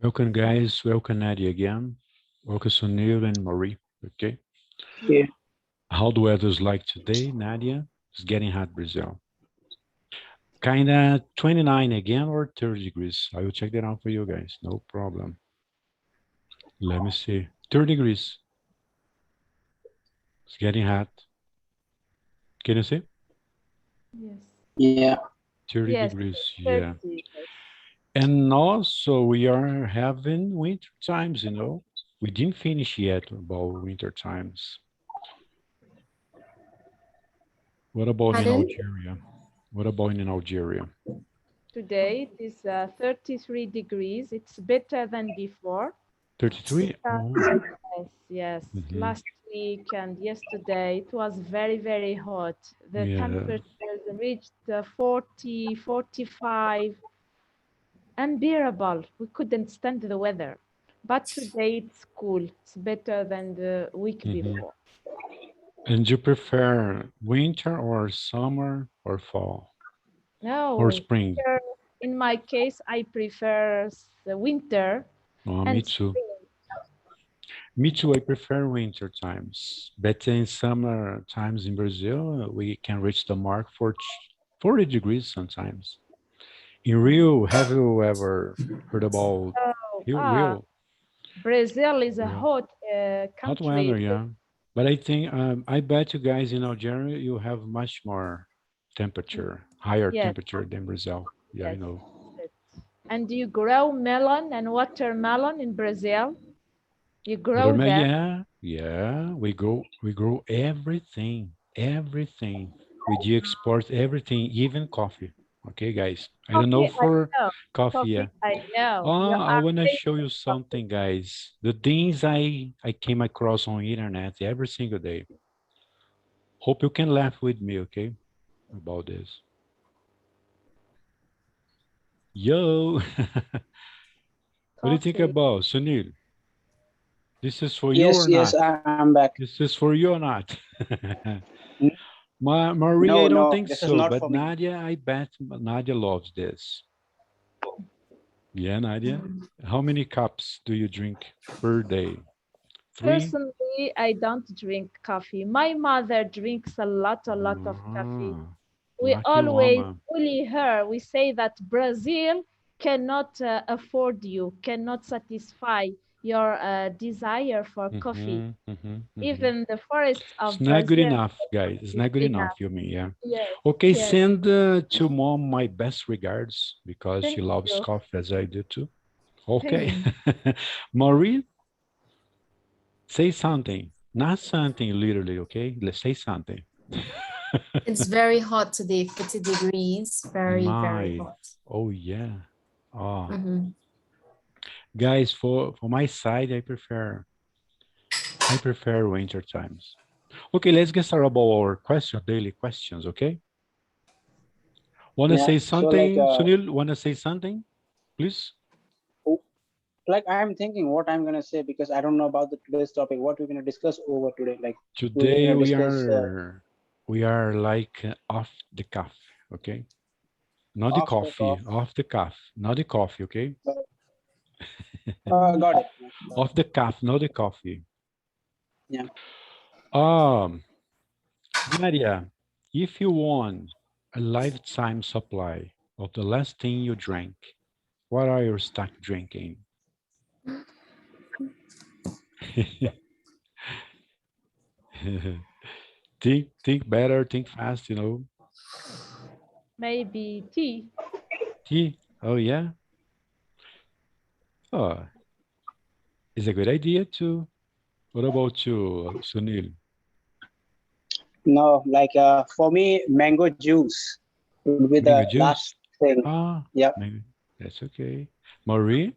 Welcome, guys. Welcome, Nadia, again. Welcome, Sunil and Marie. Okay. Yeah. How the weather's like today, Nadia? It's getting hot, Brazil. Kinda 29 again or 30 degrees. I will check that out for you guys. No problem. Let me see. 30 degrees. It's getting hot. Can you see? Yes. Yeah. 30 Yes. degrees. Yeah. 30. And also we are having winter times, you know. We didn't finish yet about winter times. What about in Pardon? Algeria? What about in Algeria? Today it is 33 degrees. It's better than before. 33? Oh. Yes. Mhm. Last week and yesterday it was very, very hot. The Yeah. temperatures reached 40, 45. Unbearable. We couldn't stand the weather. But today it's cool. It's better than the week Mhm. before. And you prefer winter or summer or fall No, or spring? here, in my case, I prefer the winter Oh, me and too. spring. Me too. I prefer winter times. But in summer times in Brazil, we can reach the mark for 40 degrees sometimes. In Rio, have you ever heard about Oh, Rio? Brazil is a Rio. hot Hot country. weather, yeah. But I think, I bet you guys in Algeria, you have much more temperature, higher Yes. temperature than Brazil. Yeah, I Yes. know. And do you grow melon and watermelon in Brazil? You grow Watermelon, that? yeah. We grow everything. We do export everything, even coffee. Okay, guys. I don't know Coffee, I for know. coffee, yeah. I know. Oh, You I are want to famous show you for coffee. something, guys. The things I came across on internet every single day. Hope you can laugh with me, okay, about this. Yo, what do you think Coffee. about Sunil? This is for you or Yes, not? yes, I'm back. This is for you or not? N- Maria, I No, don't no, think this is so, not but for me. Nadia, I bet Nadia loves this. Yeah, Nadia. How many cups do you drink per day? 3? Personally, I don't drink coffee. My mother drinks a lot of coffee. Ah, We lucky always woman. bully her. We say that Brazil cannot afford you, cannot satisfy your desire for coffee. Even the forests It's of not good Brazil enough, guys. It's is not good enough. enough, you mean, yeah. Yes, Okay, yes. send to mom my best regards because she Thank loves you. coffee as I do too. Thank Okay. you. Marie, say something. Not something literally, okay? Let's say something. It's very hot today, 40 degrees. Very, very My, hot. oh yeah. Oh, Mhm. guys, for my side, I prefer winter times. Okay, let's get started about our daily questions, okay? Wanna Yeah. say So like, something? Sunil, wanna say something, please? oh, like I'm thinking what I'm gonna say because I don't know about the today's topic. What we're gonna discuss over today? Like we're Today gonna discuss we are like off the cuff, okay? Not the off the coffee, cuff. off the cuff, not the coffee, okay? Got it. Off the cuff, not the coffee. Yeah. Nadia, if you want a lifetime supply of the last thing you drank, what are you stuck drinking? Think better, think fast, you know. Maybe tea. Tea. Oh yeah. Oh, it's a good idea too. What about you, Sunil? No, like for me, mango juice would be the Mango last juice? thing. Ah, Yeah. mango. That's okay. Marie?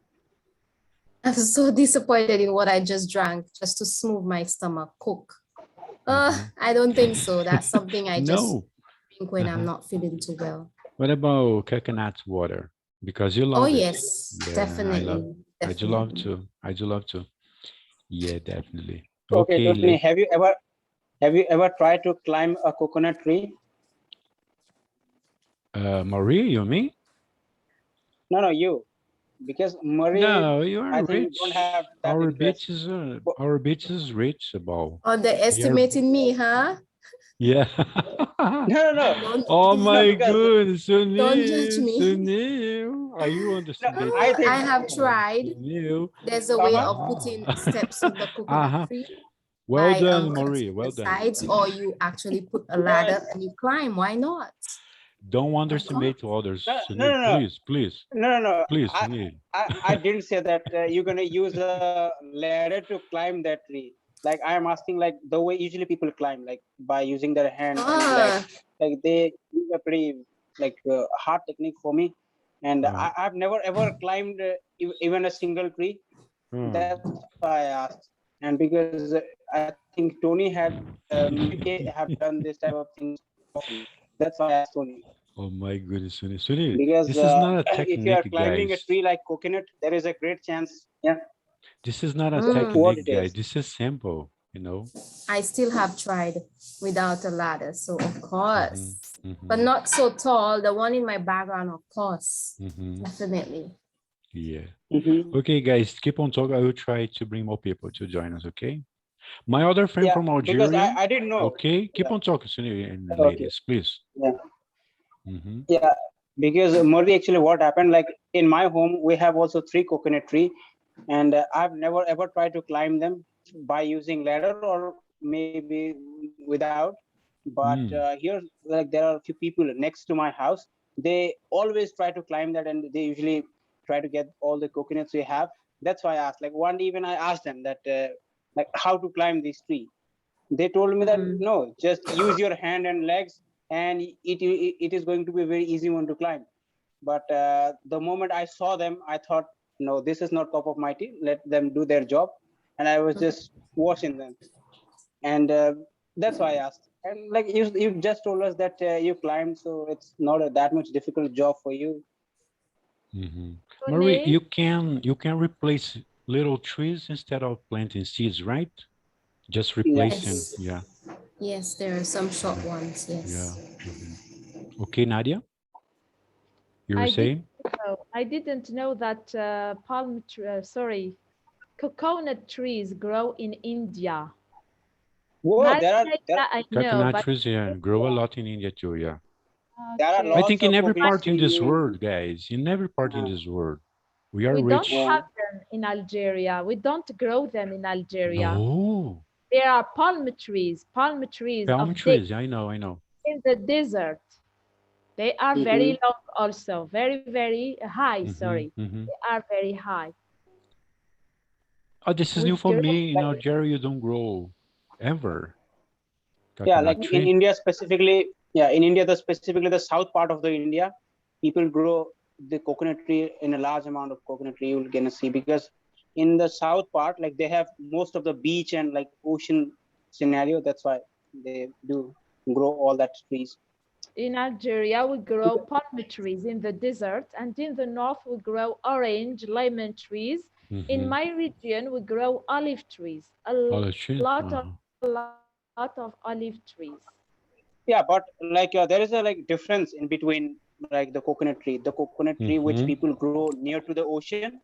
I'm so disappointed in what I just drank just to smooth my stomach. Coke. I don't think so. That's something I just No. drink when I'm not feeling too well. What about coconut water? Because you Oh love it. yes, Yeah, definitely. I do love Definitely. to. I do love to. Yeah, definitely. Okay, Okay, tell me, let's have you ever tried to climb a coconut tree? Marie, you mean? No, you. Because Murray, No, you I are think you don't have rich. that interest. Our beach is reachable. We are, Underestimating me, huh? yeah. No. Don't Oh No, my because goodness, don't judge me. Sunil, are you no, underestimating I I think. me? have tried. Sunil. There's a way Uh-huh. of putting Ah. steps in the coconut Uh-huh. tree Well by done, Marie. cutting the Well done. sides, or you actually put a ladder Yes. and you climb. Why not? Don't Of underestimate course. others, No, no, Sunil. no, no, Please, please, no. please, Sunil. I didn't say that you're gonna use a ladder to climb that tree. Like I am asking, like the way usually people climb, like by using their hand and legs. Ah, Like they use a pretty like hard technique for me, and Uh, I've never ever climbed even a single tree. uh. That's why I asked, and because I think Tony had maybe have done this type of things often. That's why I asked Tony. Oh my goodness, Sunil. Sunil, Because this is not a if you are technique, climbing a guys. tree like coconut, there is a great chance. Yeah, This is not a what technique, it guys. is. This is simple, you know. I still have tried without a ladder, so of Mm-hmm, course. But mm-hmm, not so tall. The one in my background, of course. mm-hmm. Definitely. Yeah. Hmm. Okay, guys, keep on talking. I will try to bring more people to join us, okay? My other friend Yeah, from because Algeria, I didn't know. okay? Keep Yeah. on talking, Sunil and Okay. ladies, please. Yeah. Mm-hmm, Yeah. Because Murray, actually, what happened? Like in my home, we have also three coconut tree, and I've never ever tried to climb them by using ladder or maybe without. But mm, here, like there are a few people next to my house. They always try to climb that, and they usually try to get all the coconuts we have. That's why I asked. Like one day, even I asked them that, like how to climb this tree. They told me that Mm. no, just use your hand and legs, and it is going to be a very easy one to climb. But the moment I saw them, I thought, no, this is not cup of my tea. Let them do their job, and I was just watching them, and that's why I asked. And like you just told us that you climbed, so it's not that much difficult job for you. mm-hmm. Marie, Tony, you can replace little trees instead of planting seeds, right? Just Yes, replacing, Yes. yeah, Yes, there are some short yeah, ones. yeah. Yes. Mm-hmm. Okay, Nadia, you were I didn't saying? know. I didn't know that coconut trees grow in India. whoa, Margarita, I know, Coconut but trees, yeah, grow a lot in India too, yeah. there are I okay. think lots in of every coconut part in tree this in. world, guys, in every part in uh, this world, we are We don't rich. yeah. have them in Algeria. We don't grow them in Algeria. No, There are palm trees palm of date trees, I know, I know. in the desert. They are Hmm. very long also, very, very high, Mm-hmm, sorry. mm-hmm. They are very high. Oh, this is We new for grow me. In Like Algeria, you don't grow ever yeah, like coconut in tree. India specifically, yeah, in India, the specifically the south part of the India, people grow the coconut tree in a large amount of coconut tree you're gonna see because in the south part, like they have most of the beach and like ocean scenario. That's why they do grow all that trees. in Algeria, we grow palm trees in the desert, and in the north, we grow orange lemon trees. In Mm-hmm. my region, we grow olive trees, a Olive lot tree. Uh-huh. of olive trees. Yeah, but like there is a like difference in between like the coconut tree which Mm-hmm. people grow near to the ocean,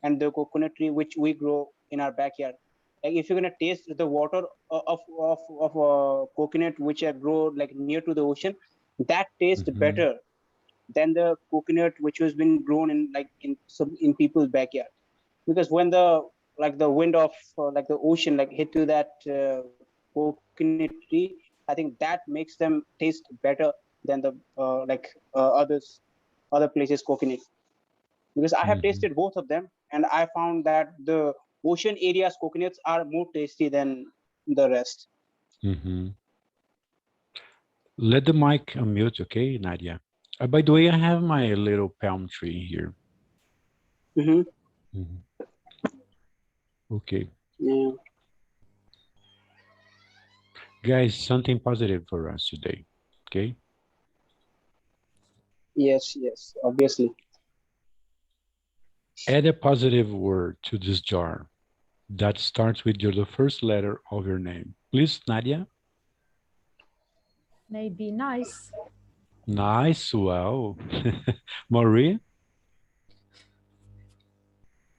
and the coconut tree which we grow in our backyard. Like if you're gonna taste the water of coconut which are grow like near to the ocean, that tastes Mm-hmm. better than the coconut which has been grown in like in some in people's backyard. Because when the like the wind of like the ocean like hit to that coconut tree, I think that makes them taste better than the others other places coconut, because I have Mm-hmm. tasted both of them and I found that the ocean areas coconuts are more tasty than the rest. Mm-hmm. Let the mic unmute, okay, Nadia. By the way, I have my little palm tree here. Hmm. Mhm. Okay. Yeah. Guys, something positive for us today. Okay. Yes, yes, obviously. Add a positive word to this jar that starts with the first letter of your name. Please, Nadia. Maybe nice. Nice. Wow. Maria.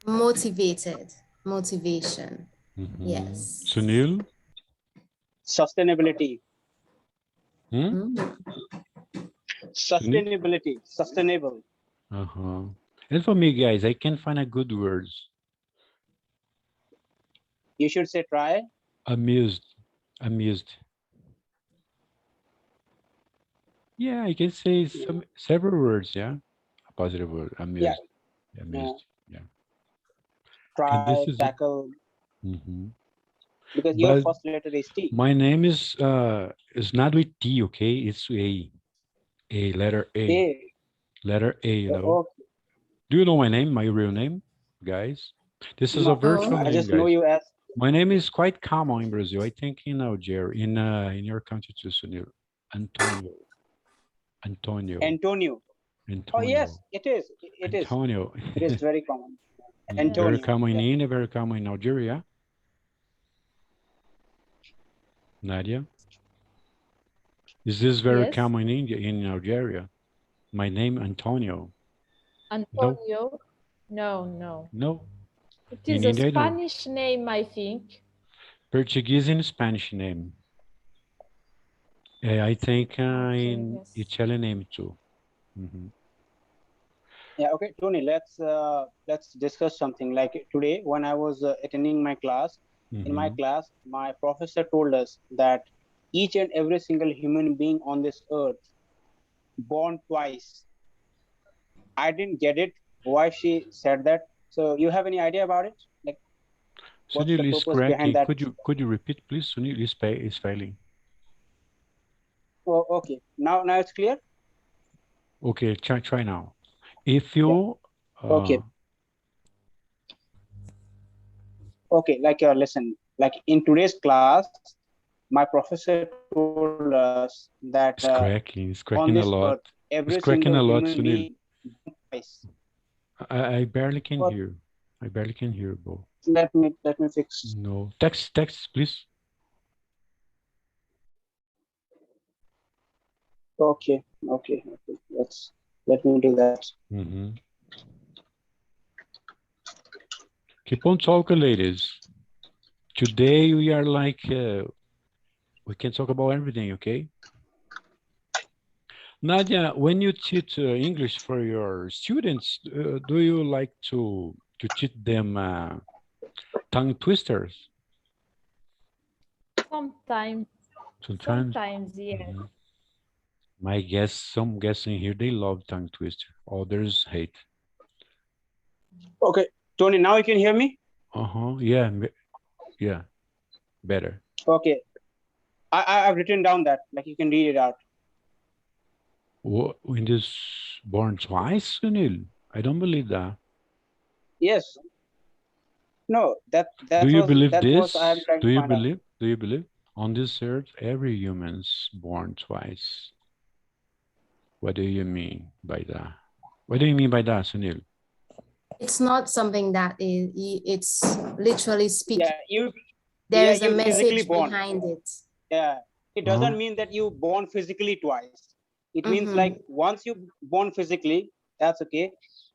Motivated. Motivation. Yes. Sunil? Sustainability. Hmm? Mm. Sunil? Sustainability. Sustainable. Uh-huh. And for me, guys, I can't find a good words. You should say try. Amused. Amused. Yeah, I can say some several words, yeah. A positive word. Yeah. Amused. Uh, Amused. Yeah. And this try, is it. tackle, Hmm. because your But first letter is T. my name is not with T, okay? It's A. A, letter A. A. Letter A, you know. Oh, Do you know my name, my real name, guys? This is a no, virtual No. I name, just know guys. you as My name is quite common in Brazil. I think in Algeria, in your country too, Sunil. Antonio. Antonio. Antonio. Oh, Antonio. yes, it is. It is. Antonio. It is very common. Very Antonio. common in Yeah. India, very common in Algeria. Nadia. Is this very Yes. common in India, in Algeria? My name, Antonio. No, Antonio. No, no. no. It In is a India, no. Spanish name, I think. Portuguese and Spanish name. I think Okay, in yes. Italian name too. Hmm. Yeah. Okay, Tony. Let's discuss something. Like today, when I was attending my class, in my Hmm. class, my professor told us that each and every single human being on this earth born twice. I didn't get it why she said that. So you have any idea about it? Like what's the Sunil is purpose behind cracking. that? Could you repeat, please? Sunil is failing. Oh, okay. Now it's clear. Okay, try now. If Yeah. you Okay. Okay. Like listen. Like in today's class, my professor told us that it's on this cracking a earth, lot. every It's single cracking a human lot, being Sunil. twice. I barely can What? hear. I barely can hear, bro. Let me fix. No. Text, please. Okay. Okay. Let me do that. Hmm. Keep on talking, ladies. Today we are like we can talk about everything, okay? Nadia, when you teach English for your students, do you like to teach them tongue twisters? Sometimes, Sometimes. sometimes, yes. Mhm. My guess, some guessing here, they love tongue twister. Others hate. Okay, Tony. Now you can hear me. Uh-huh. Yeah, yeah, better. Okay. I've written down that. Like you can read it out. What, in this born twice, Sunil? I don't believe that. Yes. No. Do you believe That was I am this? trying Do to you find out. believe? Do you believe? On this earth, every human's born twice. What do you mean by that? What do you mean by that, Sunil? It's not something that it's literally Yeah. speaking. You. There Yeah. is a You physically message born. behind it. Yeah. It Uh-huh. doesn't mean that you born physically twice. It means like Mm-hmm. once you born physically, that's okay.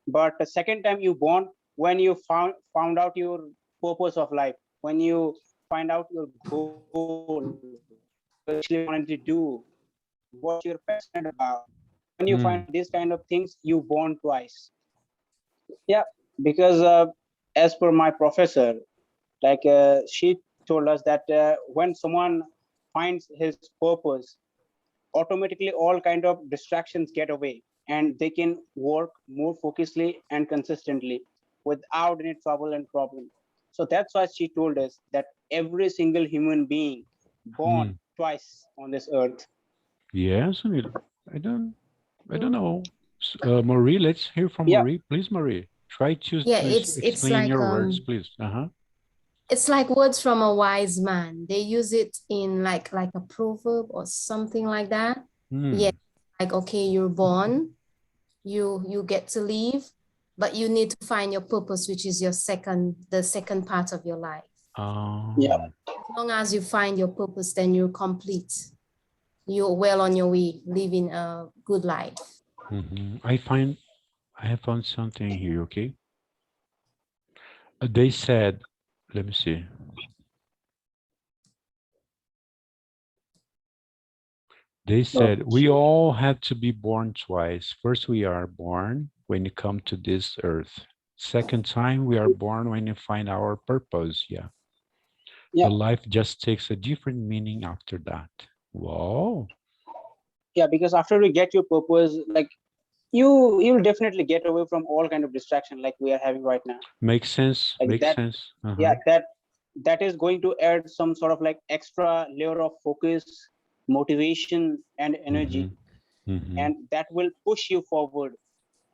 But the second time you born, when you found out your purpose of life, when you find out your goal, what you actually wanted to do, what you're passionate about. When you find Hmm. out these kind of things, you born twice. Yeah, because as per my professor, like she told us that when someone finds his purpose, automatically all kind of distractions get away and they can work more focusedly and consistently without any trouble and problem. So that's why she told us that every single human being Hmm. born twice on this earth. Yeah, Sunil. I don't. I don't know. Marie, let's hear from Yeah. Marie, please, Marie. Try Yeah, to it's explain like your words, please. Uh-huh. it's like words from a wise man. They use it in like a proverb or something like that. Yeah, Hmm. like okay, you're born, you get to leave, but you need to find your purpose, which is the second part of your life. Yeah. Oh. As long as you find your purpose, then you're complete. You're well on your way, living a good life. Hmm. I have found something here, okay? They said, let me see. They said, we all have to be born twice. First, we are born when you come to this earth. Second time, we are born when you find our purpose. Yeah. Yeah, The life just takes a different meaning after that. Whoa. yeah, because after you get your purpose, like you'll definitely get away from all kind of distraction like we are having right now. Makes sense. Like Makes that, sense. yeah, that is going to add some sort of like extra layer of focus, motivation, and energy, Mm-hmm. and that will push you forward,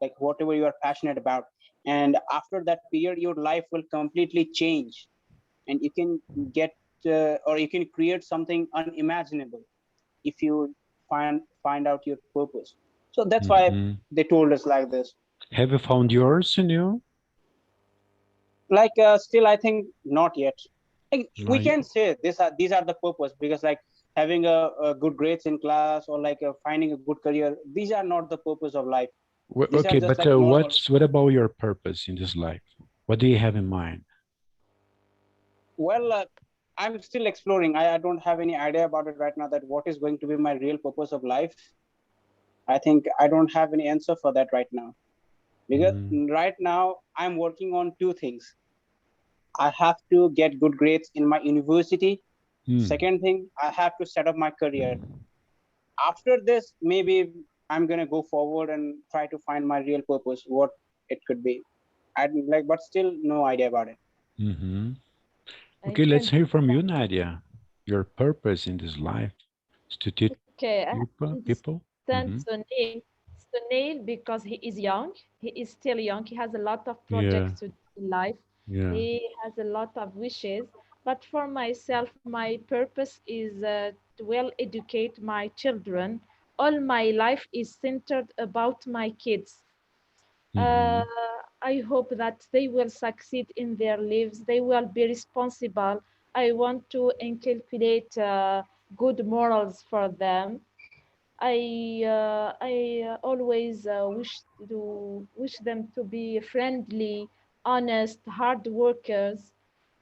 like whatever you are passionate about. And after that period, your life will completely change, and you can get or you can create something unimaginable if you find out your purpose. So that's why Mm-hmm. they told us like this. Have you found yours, Sunil? Like still I think not yet. Like we Like, can say these are the purpose, because like having a good grades in class, or like finding a good career, these are not the purpose of life. These are okay, just but like normal. what about your purpose in this life? What do you have in mind? Well, I'm still exploring. I don't have any idea about it right now, that what is going to be my real purpose of life. I think I don't have any answer for that right now, because Mm. right now I'm working on two things. I have to get good grades in my university. Mm. Second thing, I have to set up my career. After this, maybe I'm gonna go forward and try to find my real purpose, what it could be. I like, but still no idea about it. Mm-hmm. I Okay, let's can. hear from you, Nadia. Your purpose in this life is to teach Okay, I people. understand Mm-hmm. Sunil because he is young. He is still young. He has a lot of Yeah, projects to do in life. yeah. He has a lot of wishes. But for myself, my purpose is to well educate my children. All my life is centered about my kids. Mm-hmm. Uh, I hope that they will succeed in their lives. They will be responsible. I want to inculcate good morals for them. I always wish them to be friendly, honest, hard workers,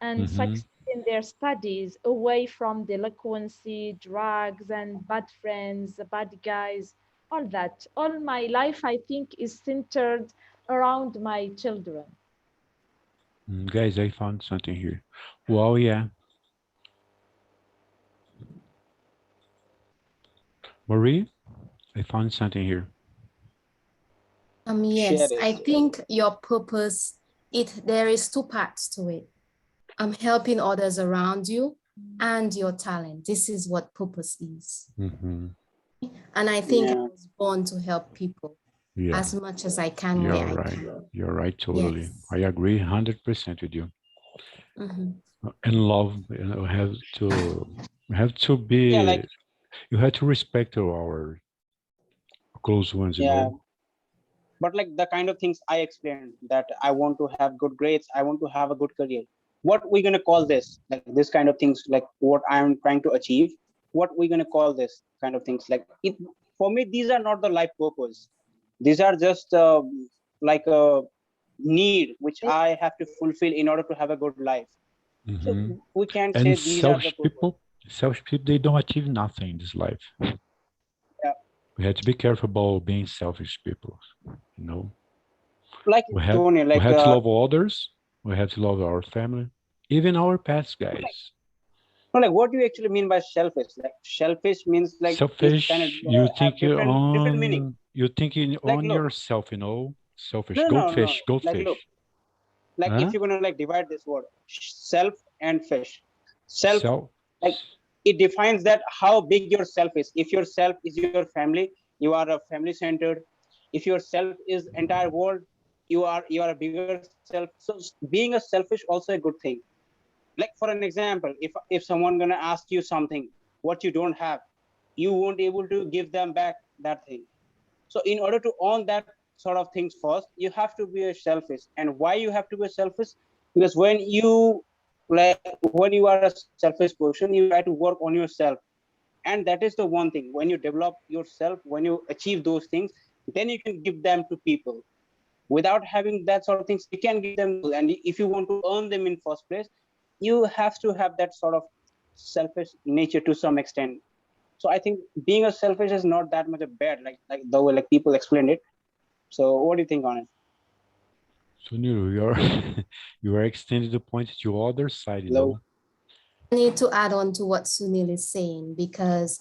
and Mm-hmm. succeed in their studies, away from delinquency, drugs, and bad friends, bad guys, all that. All my life, I think, is centered around my children. Guys, I found something here. Wow, yeah. Marie, I found something here. Share Yes, it. I think your purpose, there is two parts to it. Helping others around you and your talent. This is what purpose is. Mm-hmm. And I think I Yeah, was born to help people Yeah, as much as I can where you're I right. can. You're right, totally. I Yes. agree 100% with you. Mhm. And love, have to yeah, be, like you have to respect our close ones, yeah, but like the kind of things I explained, that I want to have good grades, I want to have a good career. What we gonna call this? Like this kind of things, like what I'm trying to achieve. What we gonna call this kind of things? Like it for me, these are not the life purpose. These are just like a need which I have to fulfill in order to have a good life. So Mm-hmm. we can't say And these are the purpose. selfish people, they don't achieve nothing in this life. Yeah. We have to be careful about being selfish people. You know, Like we have Tony, we like have to love others. We have to love our family, even our pets, guys. no, like what do you actually mean by selfish? Like selfish means like is kind of Selfish, you have think different meaning. you thinking Like on look, yourself, you know. Selfish, no. goldfish, Like look, goldfish. like if Huh? you're gonna like divide this word, self and fish. Self, Self. like it defines that how big your self is. If your self is your family, you are a family centered. If your self is entire world, you are a bigger self. So being a selfish also a good thing. Like for an example, if someone gonna ask you something what you don't have, you won't able to give them back that thing. So in order to own that sort of things first, you have to be a selfish. And why you have to be selfish? Because when you are a selfish person, you try to work on yourself. And that is the one thing. When you develop yourself, when you achieve those things, then you can give them to people. without having that sort of things, you can give them those. And if you want to earn them in first place, you have to have that sort of selfish nature to some extent. So I think being a selfish is not that much a bad, like the way like people explained it. So what do you think on it? So Niru, you are extending the point to other side, you Hello? know. I need to add on to what Sunil is saying, because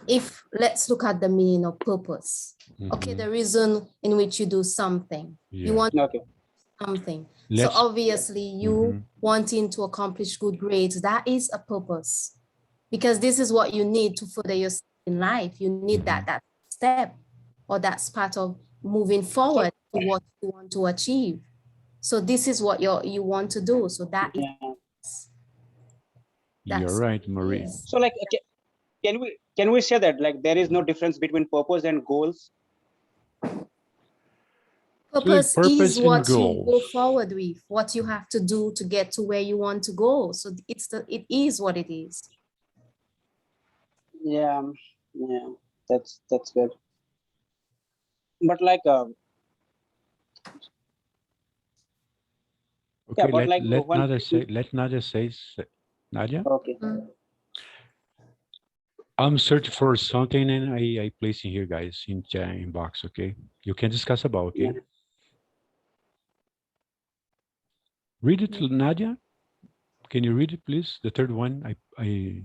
if let's look at the meaning of purpose. Okay, the reason in which you do something, you Yeah. want Okay. something. So Let's obviously you wanting to accomplish good grades, that is a purpose, because this is what you need to further yourself in life. You need that step, or that's part of moving forward to what you want to achieve. So this is what you want to do. So that is, Yeah. You're that's right, Marie. So like, okay, can we say that like there is no difference between purpose and goals? So like purpose purpose is and what you go goals. forward with, what you have to do to get to where you want to go. So it is what it is. Yeah, yeah, that's good. But like, yeah, Okay, but like let when Nadia say, Nadia, okay, I'm searching for something and I place in here, guys, in chat inbox. Okay, you can discuss about. Okay, yeah, read it, Nadia. Can you read it, please? The third one, I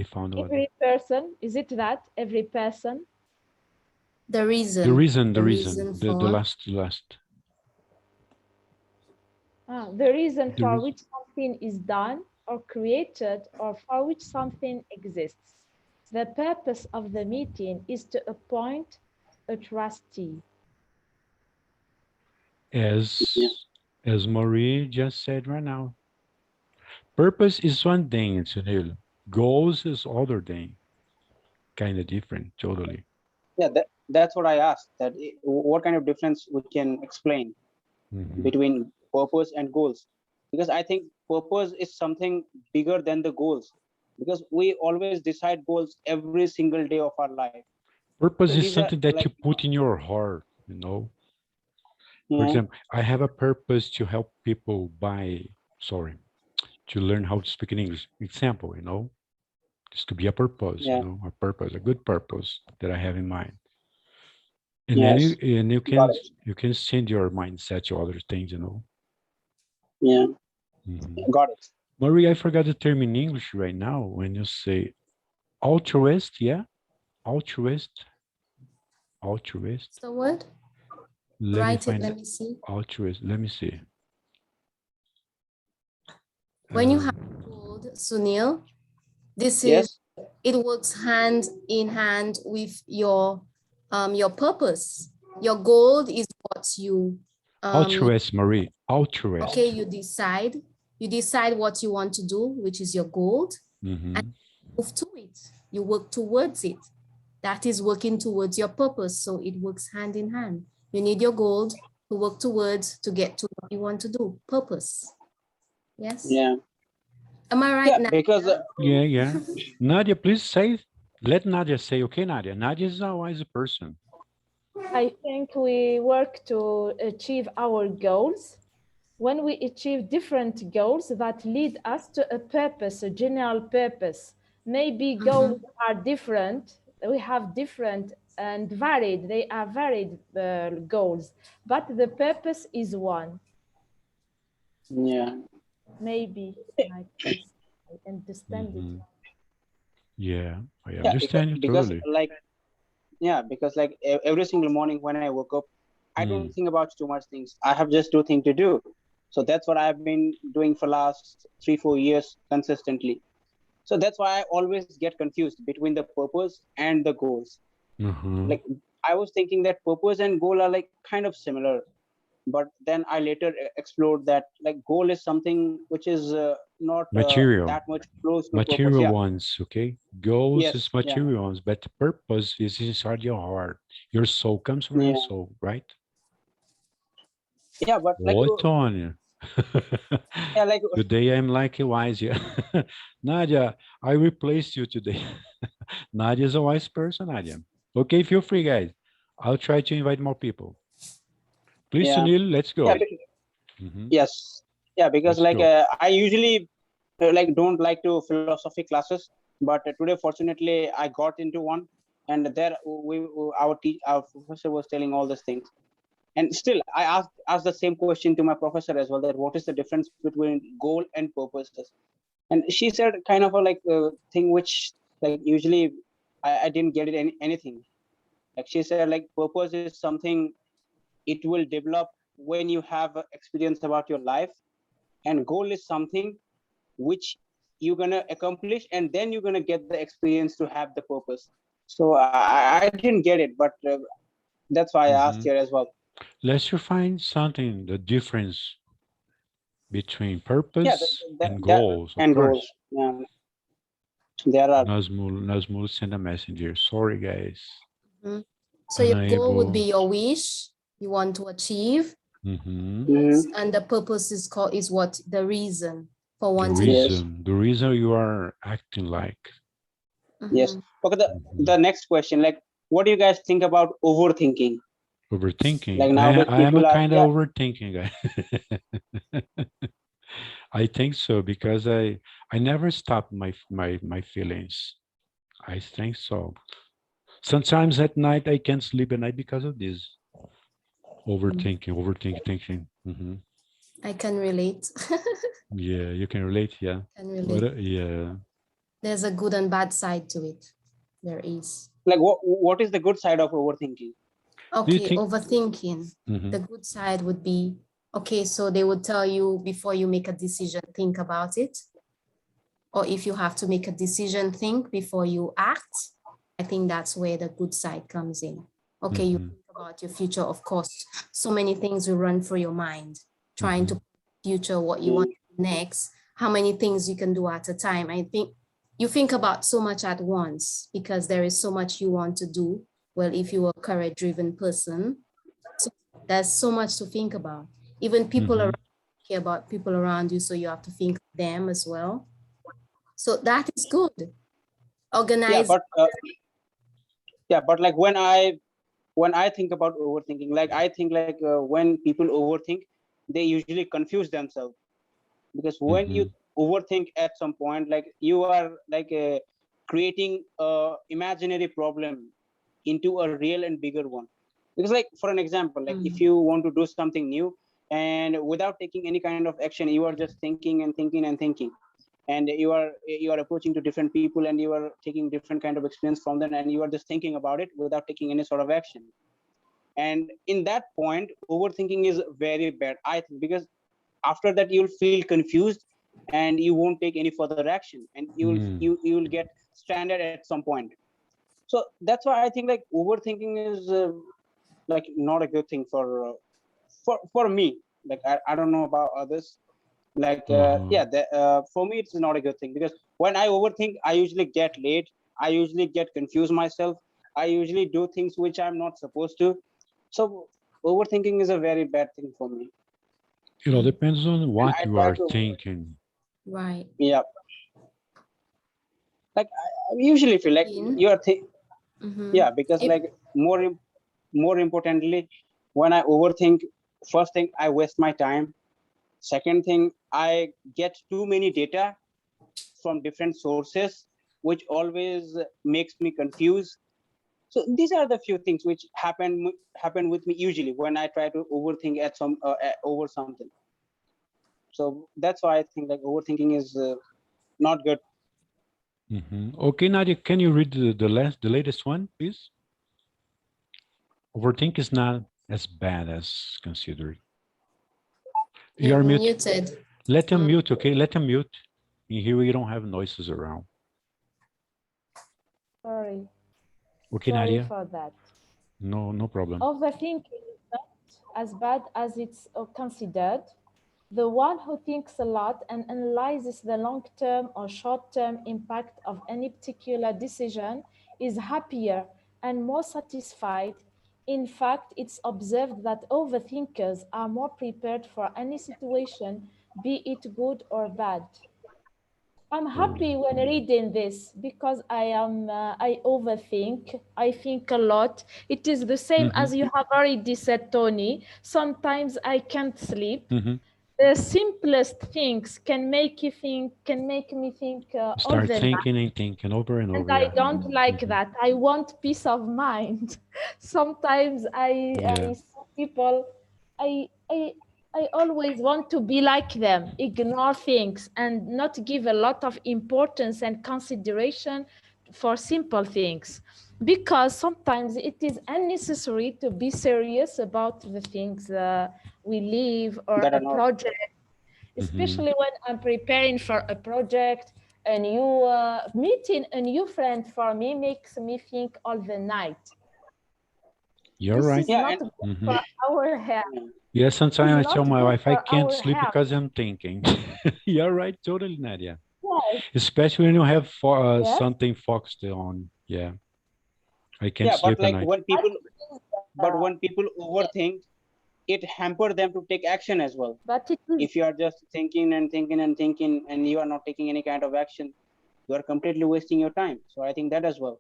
found one. Every person, is it that? Every person? The The reason, reason, the for last. The reason The for reason. which something is done or created or for which something exists. The purpose of the meeting is to appoint a trustee. yeah, As Marie just said right now, purpose is one thing, Sunil. Goals is other thing. Kind of different, totally. yeah. That's what I asked. That what kind of difference we can explain between purpose and goals? Because I think purpose is something bigger than the goals. Because we always decide goals every single day of our life. So Purpose is these are something that like, you put in your heart, you know. For yeah, example, I have a purpose to help people to learn how to speak in English. Example, you know, this could be a purpose, you yeah, know, a good purpose that I have in mind. And then yes, you got it. you can send your mindset to other things, you know. Yeah, got it. Marie, I forgot the term in English right now when you say altruist, yeah? Altruist, altruist. the word. Let me Write it. find Let me see. altruist. Let me see. When you have Um, gold, Sunil, this is, Yes, it works hand in hand with your purpose. Your goal is what altruist, Marie. okay, Altruist. you decide what you want to do, which is your goal, and Mm-hmm. move to it. You work towards it. That is working towards your purpose. So it works hand in hand. You need your goal to work towards to get to what you want to do. Purpose. Yes. yeah, Am I right yeah. now? Because Yeah, yeah. Nadia, please say. Let Nadia say. Okay, Nadia. Nadia is a wise person. I think we work to achieve our goals. When we achieve different goals that lead us to a purpose, a general purpose, maybe goals are different. We have different and varied. They are varied goals, but the purpose is one. yeah, Maybe like this. I understand it. Mm-hmm. Yeah, I yeah, understand you because totally. like, yeah, because like every single morning when I woke up, I don't Mm. think about too much things. I have just two things to do. So that's what I've been doing for last 3-4 years consistently. So that's why I always get confused between the purpose and the goals. Uh-huh. Like I was thinking that purpose and goal are like kind of similar, but then I later explored that like goal is something which is not Material. that much close to purpose. Material Yeah. ones, okay? Goals is Yes. Yeah. material ones, but the purpose is inside your heart. Your soul comes from your Yeah. soul, right? Yeah. But like, Oh, Tony. yeah, like, Today I'm like a wise. Yeah. Nadia, I replaced you today. Nadia is a wise person, Nadia. Okay, feel free, guys. I'll try to invite more people. Please, Yeah. Sunil, let's Yeah. go. Mhm. Yes. Yeah, because Let's like go. I usually like don't like to philosophy classes, but today fortunately I got into one, and there our professor was telling all these things. And still I asked the same question to my professor as well, that what is the difference between goal and purposes. And she said kind of a like thing which like usually I didn't get it anything. Like she said, like purpose is something it will develop when you have experience about your life, and goal is something which you're gonna accomplish, and then you're gonna get the experience to have the purpose. So I didn't get it, but that's why I asked Mhm. here as well. Let's find something, the difference between Yeah, purpose and that goals, of and goals. course. Yeah, there are. Nazmul send a messenger. Sorry, guys. Mhm. So your goal would be Unable. your wish you want to achieve. Hmm. Mhm. And the purpose is called is what? The reason for The wanting. Yes, reason, the reason you are acting like. yes. Mhm. Okay, Mhm. the next question, like, what do you guys think about overthinking? Like Overthinking. nowadays, I am a people are, kind yeah, of overthinking guy. I think so because I never stop my feelings. I think so. Sometimes at night I can't sleep at night because of this overthinking, thinking. I can relate. Yeah, you can relate. Yeah. Can relate. Yeah. There's a good and bad side to it. There is. like what is the good side of overthinking? Do you Okay, think? overthinking. Hmm. The good side would be, okay, so they would tell you before you make a decision, think about it. Or if you have to make a decision, think before you act. I think that's where the good side comes in. Okay, you Hmm. think about your future, of course. So many things will run through your mind, trying Hmm. to future what you Mm, want next, how many things you can do at a time. I think you think about so much at once because there is so much you want to do. Well, if you're a courage driven person, so there's so much to think about. Even people Hmm. around care about people around you, so you have to think of them as well. So that is good. yeah, Organize. but like when I think about overthinking, like I think like when people overthink, they usually confuse themselves, because when you Hmm. overthink at some point, like you are like creating a imaginary problem into a real and bigger one. Because like for an example, like if Mm, you want to do something new, and without taking any kind of action, you are just thinking and thinking and thinking, and you are approaching to different people, and you are taking different kind of experience from them, and you are just thinking about it without taking any sort of action. And in that point, overthinking is very bad, I think, because after that you'll feel confused, and you won't take any further action, and Mm. you will get stranded at some point. So that's why I think like overthinking is like not a good thing for me. Like I don't know about others. Like Uh-huh. yeah, for me it's not a good thing, because when I overthink, I usually get late, I usually get confused myself, I usually do things which I'm not supposed to. So overthinking is a very bad thing for me, mm, Depends on and what I you try are to, thinking. right. yeah, like I usually feel like In, you are mm-hmm. yeah, because If, like more importantly, when I overthink, first thing I waste my time, second thing I get too many data from different sources, which always makes me confused. So these are the few things which happen with me usually when I try to overthink at some over something. So that's why I think like overthinking is not good. Okay, Nadia, can you read the latest one, please? Overthink is not as bad as considered. You you're are mute. muted. Let them Mm, mute, okay? Let them mute. In here, we don't have noises around. Sorry, Okay, sorry Nadia? for that. No, no problem. Overthinking is not as bad as it's considered. The one who thinks a lot and analyzes the long-term or short-term impact of any particular decision is happier and more satisfied. In fact, it's observed that overthinkers are more prepared for any situation, be it good or bad. I'm happy when reading this because I overthink. I think a lot. It is the same as you have already said, Tony. Sometimes I can't sleep. The simplest things can make me think all Start the night. thinking and thinking over and And over. I Yeah. don't like that. I want peace of mind. Sometimes I Yeah. see people, I, I, I always want to be like them, ignore things and not give a lot of importance and consideration for simple things. Because sometimes it is unnecessary to be serious about the things we live or that a are not. project, especially when I'm preparing for a project. A new meeting a new friend for me makes me think all the night. You're This right. is Yeah, not and good for our health. Yeah, This is sometimes I tell not my good wife I for can't our sleep health. because I'm thinking. You're right, totally, Nadia. Yes, Especially when you have yes. something focused on. Yeah, I can't yeah, but sleep at like night. when I people, think, but when people yes, overthink, it hamper them to take action as well. but it is If you are just thinking and thinking and thinking and you are not taking any kind of action, you are completely wasting your time. So I think that as well.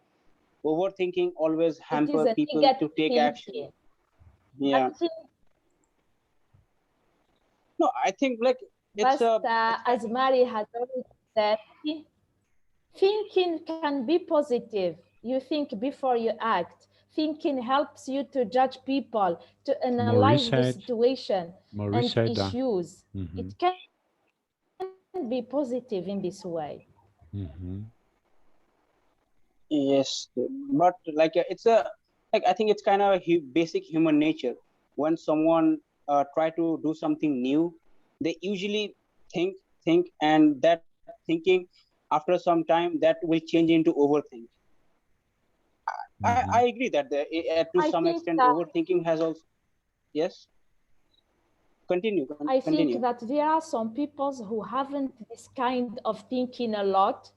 Overthinking always it is hamper a people negative to take action. thinking. I Yeah. think, No, I think like it's but a it's kind as Mary has already said, thinking can be positive. You think before you act. Thinking helps you to judge people, to Maurice analyze the said, situation Maurice and said that. issues. Hmm. It can be positive in this way. Hmm. yes, but like it's a like I think it's kind of a basic human nature. When someone try to do something new, they usually think, and that thinking after some time that will change into overthink. I Hmm. agree that to I some think extent that overthinking has also yes. I think Continue. that there are some people who haven't this kind of thinking a lot.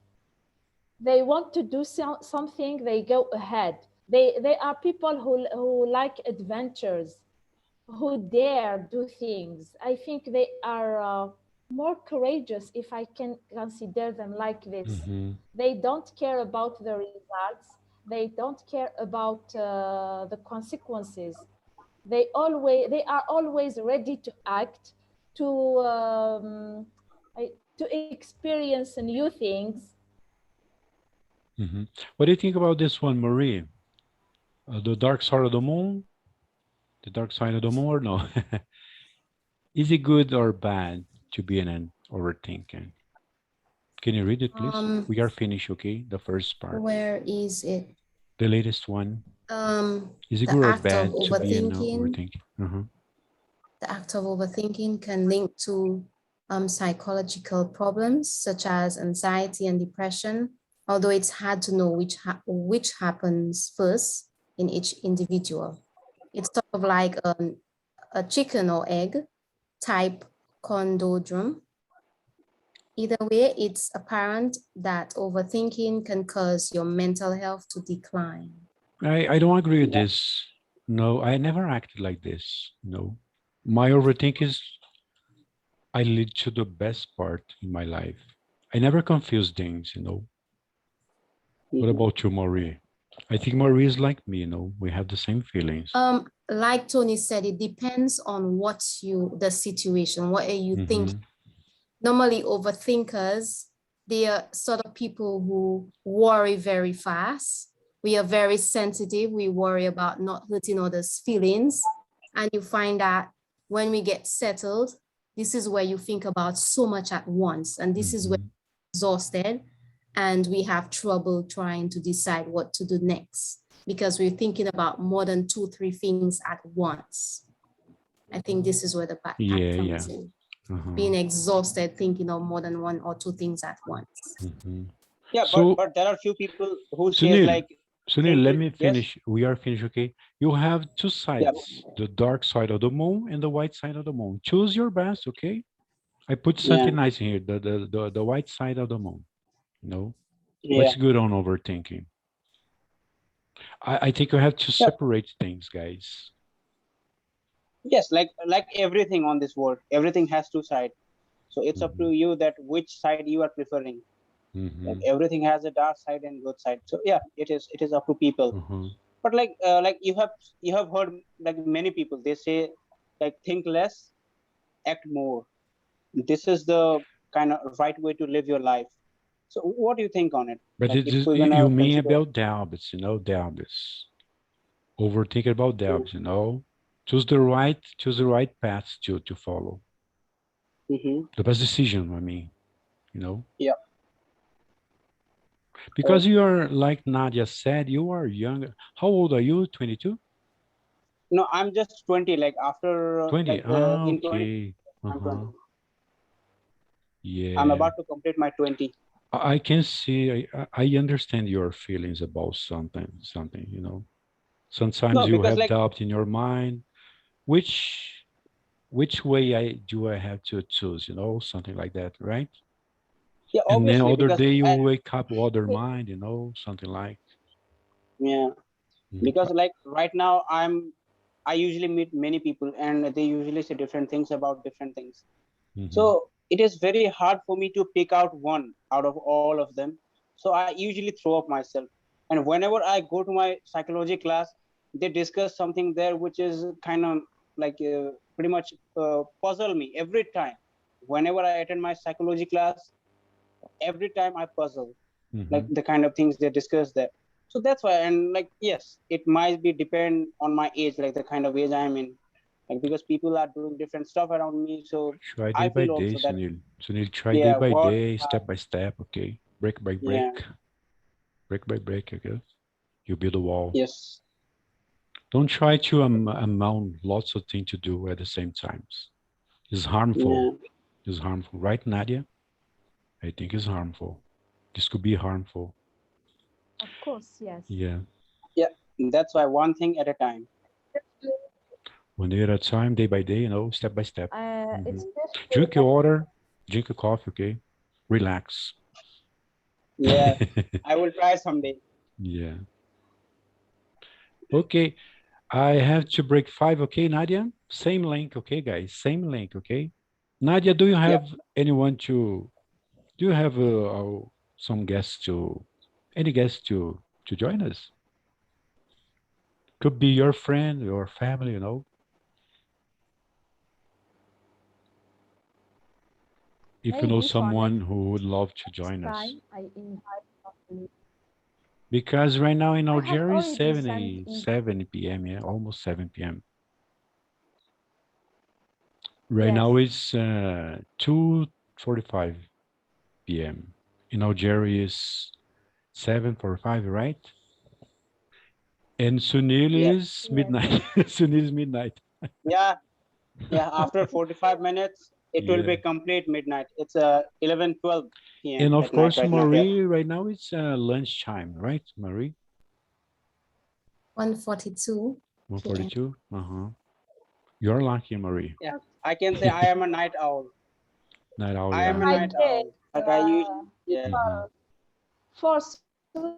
They want to do something, they go ahead. They are people who like adventures, who dare do things. I think they are more courageous, if I can consider them like this. Hmm. They don't care about the results. They don't care about the consequences. They are always ready to act, to to experience new things. Hmm. What do you think about this one, Marie? The dark side of the moon? The dark side of the moon or no? Is it good or bad to be an overthinking? Can you read it, please? Um, We are finished, okay? The first part. where is it? The latest one. Is it The good or act of bad to be an overthinking. overthinking? Uh-huh. The act of overthinking can link to psychological problems such as anxiety and depression, although it's hard to know which happens first in each individual. It's sort of like a chicken or egg type conundrum. Either way, it's apparent that overthinking can cause your mental health to decline. I don't agree with Yeah. this. No, I never acted like this. No. My overthink is I lead to the best part in my life. I never confuse things. What Mhm. about you, Marie? I think Marie is like me. We have the same feelings. Like Tony said, it depends on the situation, what are you thinking? Mm-hmm. Normally, overthinkers, they are sort of people who worry very fast. We are very sensitive. We worry about not hurting others' feelings. And you find that when we get settled, this is where you think about so much at once. And this is where Mm-hmm. we're exhausted and we have trouble trying to decide what to do next because we're thinking about more than 2, 3 things at once. I think this is where the bad part Yeah, comes yeah. in, Uh-huh. being exhausted thinking of more than 1 or 2 things at once. Mm-hmm. Yeah, So, but there are few people who says Sunil, like Sunil, let thinking. me Yes. finish. We are finished, okay? You have two Yeah. sides, the dark side of the moon and the white side of the moon. Choose your best, okay? I put Yeah. something nice in here, the white side of the moon. No, Yeah. what's good on overthinking? I think you have to Yeah. separate things, guys. Yes. Like everything on this world, everything has two sides. So it's up Hmm. to you that which side you are preferring. Like Mm-hmm. everything has a dark side and good side. So yeah, it is up to people. Uh-huh. But like you have heard like many people, they say like think less, act more. This is the kind of right way to live your life. So what do you think on it? But Like it if is, we're gonna you mean consider. about habits, habits. Overthinking about habits. Choose the right path to follow. Mm-hmm. The best decision, I mean, you know. Yeah. Because you are, like Nadia said, you are young. How old are you? 22? No, I'm just 20. Like after 20. like Ah, in 20, okay. I'm 20. Uh-huh. I'm Yeah. about to complete my 20. I can see, I understand your feelings about something. Sometimes No, you because have like doubt in your mind, which way I have to choose, something like that, right? yeah, And then obviously other because day you I, wake up with other mind, something like. yeah, Mhm. because like right now I usually meet many people and they usually say different things about different things. Mhm. So it is very hard for me to pick out one out of all of them. So I usually throw up myself. And whenever I go to my psychology class, they discuss something there which is kind of like pretty much puzzle me every time. Whenever I attend my psychology class, every time I puzzle, like Mhm. the kind of things they discuss there. So that's why, and like yes, it might be depend on my age, like the kind of age I'm in, like because people are doing different stuff around me. So Try day I by feel day, also that Sunil. Sunil, try day yeah, by what day, step by step, okay? Break by yeah, break, break by break, okay? You build a wall. yes, Don't try to amount lots of things to do at the same times. It's yeah, harmful. It's harmful, right, Nadia? I think it's harmful. This could be harmful. Of course, yes. Yeah. yeah. That's why one thing at a time. One day at a time, day by day, step by step. It's Mhm. better Drink your water, drink your coffee, okay? Relax. Yeah, I will try someday. Yeah. Okay. I have to break 5, okay, Nadia? Same link, okay, guys? Same link, okay? Nadia, do you Yeah, have anyone do you have some guests any guests to join us? Could be your friend, your family. If you know maybe for someone next who would love to join us. time. I invite somebody. Because right now in I have Algeria it's already 7, sent in. 7 p.m., yeah, almost 7 p.m. Right now Yes, it's 2:45 p.m. In Algeria is 7:45, right? And Sunil yep, is yes. midnight. Sunil is midnight. yeah, yeah. After 45 minutes, it will Yeah. be complete midnight. It's 11:12 p.m. And of at night course, right now here. Marie, right now it's lunchtime, right, Marie? 1:42 p.m. 1:42. Uh-huh. You're lucky, Marie. Yeah, I can say I am a night owl. Night owl, I am a yeah. I night guess owl. Like I usually, yeah, Hmm. for Sunil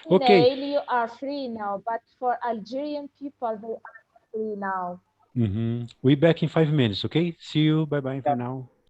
you are Okay. free now, but for Algerian people they are free now. We back in 5 minutes, okay? See you. Bye-bye for yeah. now.